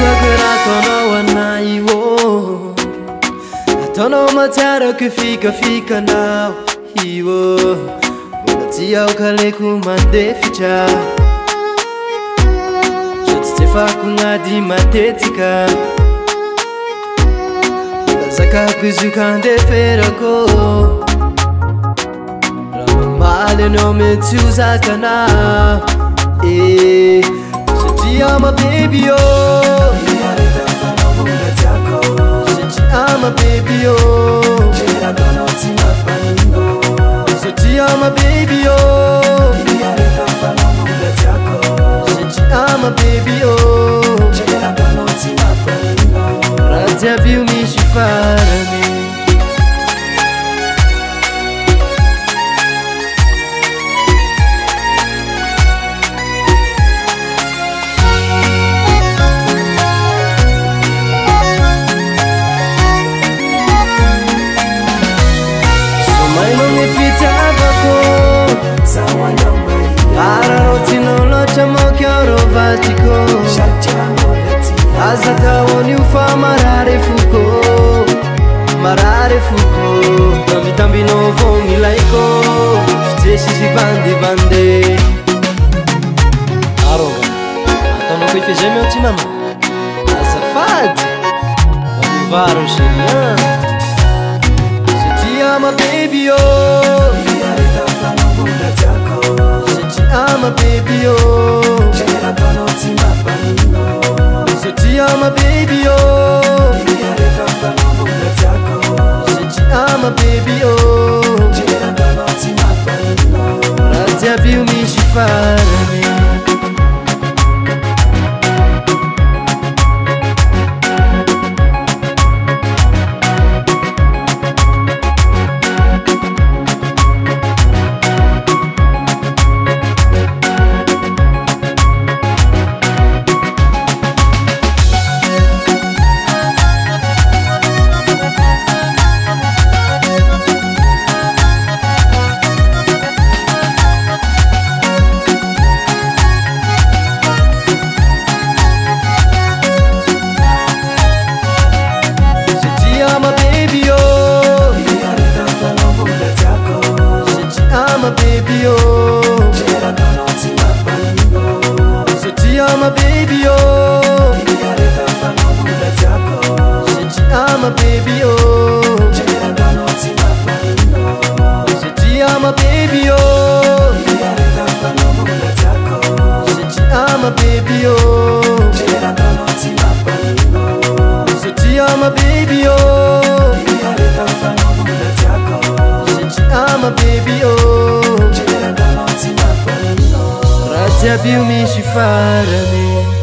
Ataonao anay io ataonao matsiaraka fikafikanao io mbola tsy aokaleko mandefitra so tsy tsefako gnady matetika mbola zakako izy kandeferako raha mamaly anao mety ho zakanao I'm a baby, oh. I'm a baby, oh. I'm a baby, oh. I'm a baby, oh. Raja viu mi shifarani. Azatawoni ufa marare fuko Tambi no vongi laiko Stesi si vande Aroga Atono ko ifezeme o ti mama Azafady Onivaro shirian Seti ama baby oh Seti ama baby oh I'm a baby, oh. I'm a baby, oh. Raja viu mi shifarani. I'm a baby, oh. I'm a baby, oh. I'm a baby, oh. I'm a baby, oh. I'm a baby, oh. I'm a baby, oh. I'm a baby, oh. Raja viu mi shifarani.